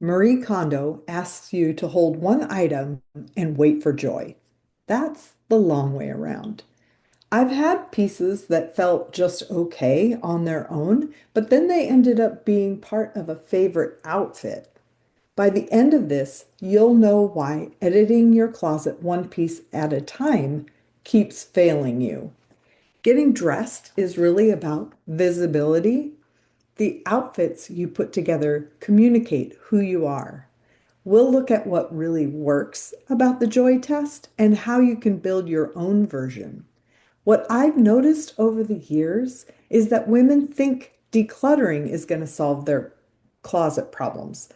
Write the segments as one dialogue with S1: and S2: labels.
S1: Marie Kondo asks you to hold one item and wait for joy. That's the long way around. I've had pieces that felt just okay on their own, but then they ended up being part of a favorite outfit. By the end of this, you'll know why editing your closet one piece at a time keeps failing you. Getting dressed is really about visibility. The outfits you put together communicate who you are. We'll look at what really works about the joy test and how you can build your own version. What I've noticed over the years is that women think decluttering is going to solve their closet problems.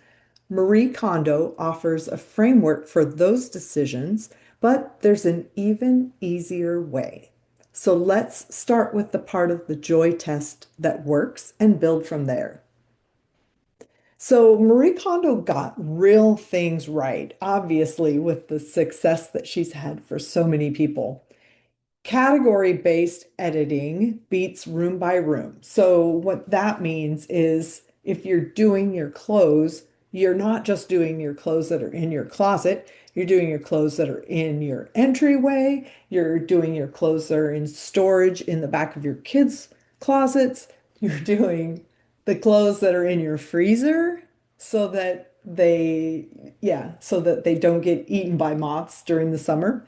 S1: Marie Kondo offers a framework for those decisions, but there's an even easier way. So let's start with the part of the joy test that works and build from there. So Marie Kondo got real things right, obviously, with the success that she's had for so many people. Category-based editing beats room by room. So what that means is if you're doing your clothes, you're not just doing your clothes that are in your closet, you're doing your clothes that are in your entryway, you're doing your clothes that are in storage in the back of your kids' closets, you're doing the clothes that are in your freezer so that so that they don't get eaten by moths during the summer.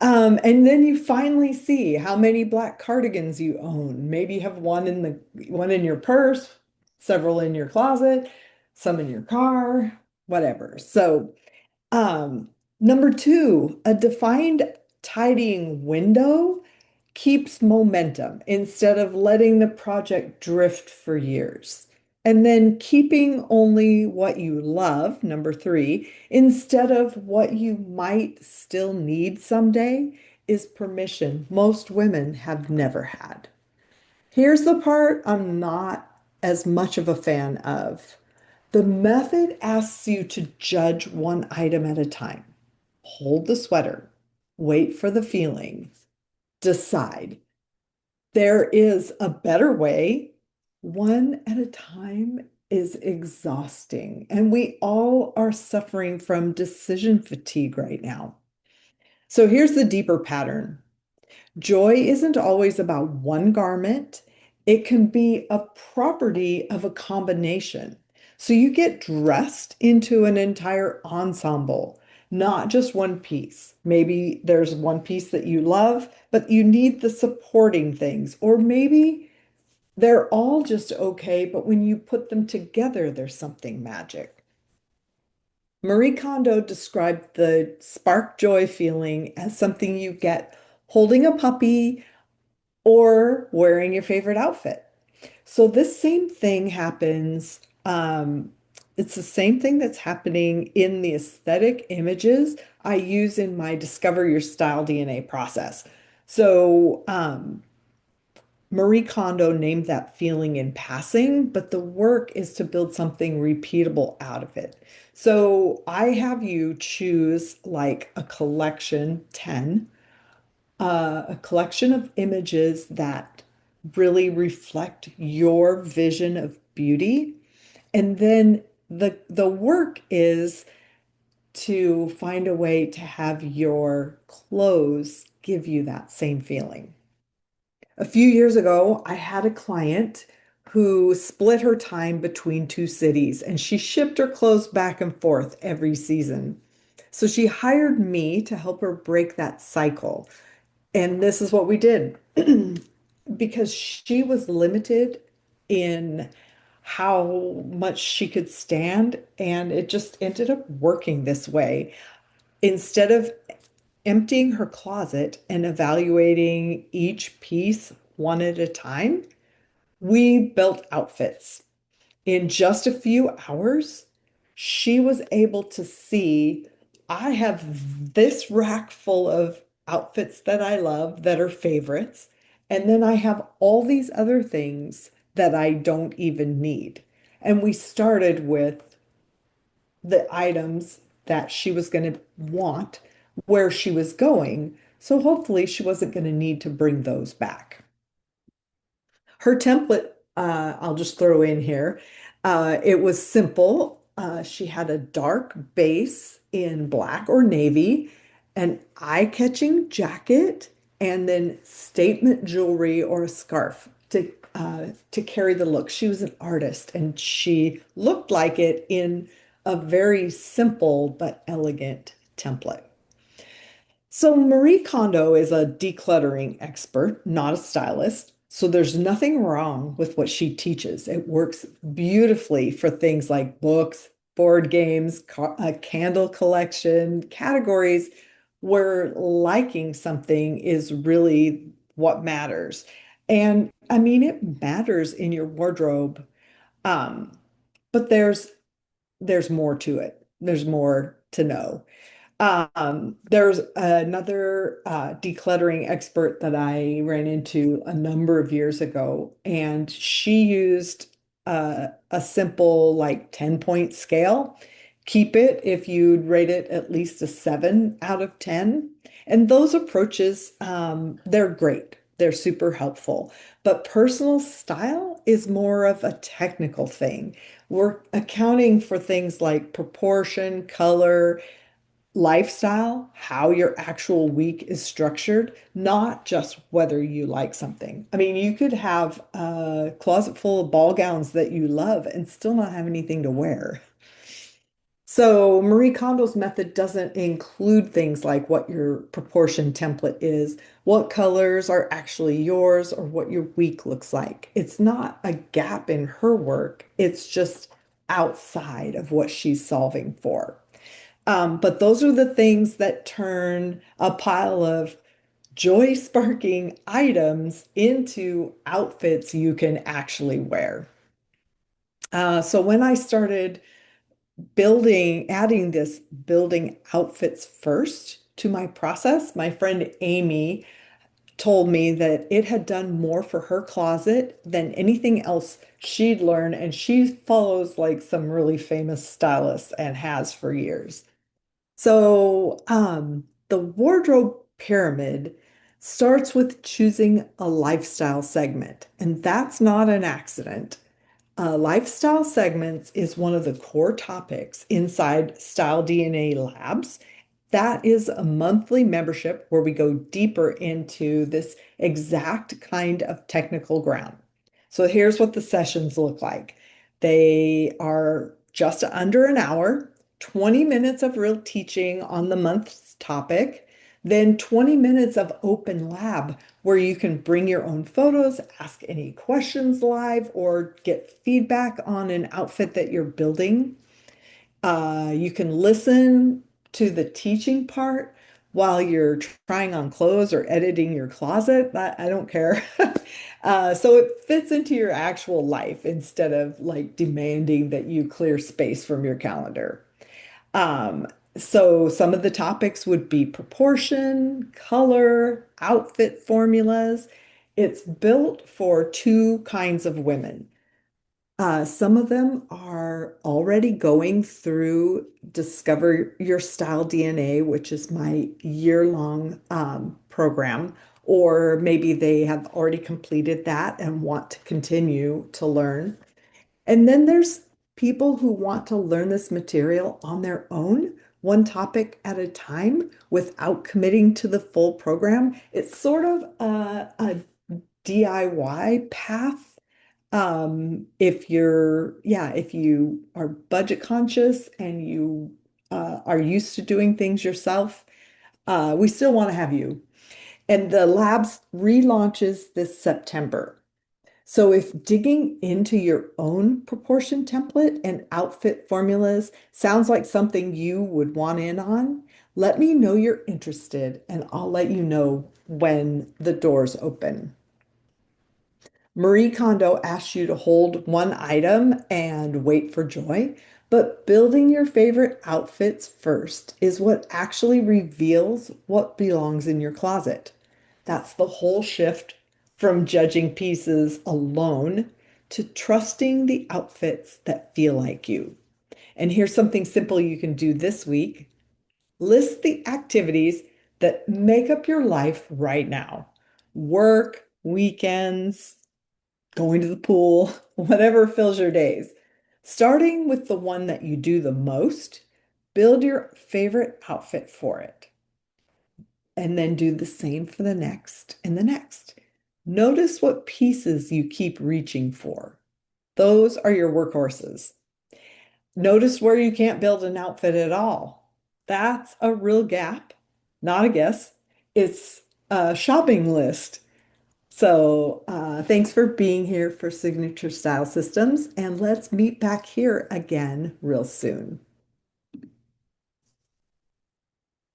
S1: And then you finally see how many black cardigans you own. Maybe you have one in your purse, several in your closet, some in your car, whatever. So, number two, a defined tidying window keeps momentum instead of letting the project drift for years. And then keeping only what you love, number three, instead of what you might still need someday, is permission most women have never had. Here's the part I'm not as much of a fan of. The method asks you to judge one item at a time. Hold the sweater, wait for the feeling, decide. There is a better way. One at a time is exhausting, and we all are suffering from decision fatigue right now. So here's the deeper pattern. Joy isn't always about one garment. It can be a property of a combination. So you get dressed into an entire ensemble, not just one piece. Maybe there's one piece that you love, but you need the supporting things. Or maybe they're all just okay, but when you put them together, there's something magic. Marie Kondo described the spark joy feeling as something you get holding a puppy or wearing your favorite outfit. So this same thing happens. It's the same thing that's happening in the aesthetic images I use in my Discover Your Style DNA process. So Marie Kondo named that feeling in passing, but the work is to build something repeatable out of it. So I have you choose like a collection, 10 a collection of images that really reflect your vision of beauty. And then the work is to find a way to have your clothes give you that same feeling. A few years ago, I had a client who split her time between two cities and she shipped her clothes back and forth every season. So she hired me to help her break that cycle. And this is what we did because she was limited in how much she could stand, and it just ended up working this way. Instead of emptying her closet and evaluating each piece one at a time, we built outfits. In just a few hours, she was able to see I have this rack full of outfits that I love that are favorites. And then I have all these other things that I don't even need. And we started with the items that she was going to want where she was going. So hopefully she wasn't going to need to bring those back. Her template, I'll just throw in here. It was simple. she had a dark base in black or navy, an eye-catching jacket, and then statement jewelry or a scarf to carry the look. She was an artist, and she looked like it in a very simple but elegant template. So Marie Kondo is a decluttering expert, not a stylist. So there's nothing wrong with what she teaches. It works beautifully for things like books, board games, a candle collection, categories where liking something is really what matters. And I mean, it matters in your wardrobe. Um, but there's more to it. There's more to know. There's another decluttering expert that I ran into a number of years ago, and she used a simple like 10-point scale. Keep it if you'd rate it at least a 7 out of 10. And those approaches, they're great. They're super helpful. But personal style is more of a technical thing. We're accounting for things like proportion, color, lifestyle, how your actual week is structured, not just whether you like something. I mean, you could have a closet full of ball gowns that you love and still not have anything to wear. So Marie Kondo's method doesn't include things like what your proportion template is, what colors are actually yours, or what your week looks like. It's not a gap in her work, it's just outside of what she's solving for. But those are the things that turn a pile of joy-sparking items into outfits you can actually wear. So when I started adding this building outfits first to my process, my friend Amy told me that it had done more for her closet than anything else she'd learned, and she follows like some really famous stylists and has for years. So, the wardrobe pyramid starts with choosing a lifestyle segment, and that's not an accident. Lifestyle segments is one of the core topics inside Style DNA Labs. That is a monthly membership where we go deeper into this exact kind of technical ground. So here's what the sessions look like. They are just under an hour, 20 minutes of real teaching on the month's topic, then 20 minutes of open lab where you can bring your own photos, ask any questions live, or get feedback on an outfit that you're building. You can listen to the teaching part while you're trying on clothes or editing your closet. I don't care. So it fits into your actual life instead of like demanding that you clear space from your calendar. Um, so some of the topics would be proportion, color, outfit formulas. It's built for two kinds of women. Some of them are already going through Discover Your Style DNA, which is my year-long program, or maybe they have already completed that and want to continue to learn. And then there's people who want to learn this material on their own, one topic at a time, without committing to the full program. It's sort of a DIY path. If you are budget conscious and you are used to doing things yourself, we still want to have you. And the labs relaunches this September. So if digging into your own proportion template and outfit formulas sounds like something you would want in on, let me know you're interested and I'll let you know when the doors open. Marie Kondo asks you to hold one item and wait for joy, but building your favorite outfits first is what actually reveals what belongs in your closet. That's the whole shift from judging pieces alone to trusting the outfits that feel like you. And here's something simple you can do this week. List the activities that make up your life right now. Work, weekends, going to the pool, whatever fills your days. Starting with the one that you do the most, build your favorite outfit for it, and then do the same for the next and the next. Notice what pieces you keep reaching for. Those are your workhorses. Notice where you can't build an outfit at all. That's a real gap, not a guess. It's a shopping list. So, thanks for being here for Signature Style Systems, and let's meet back here again real soon.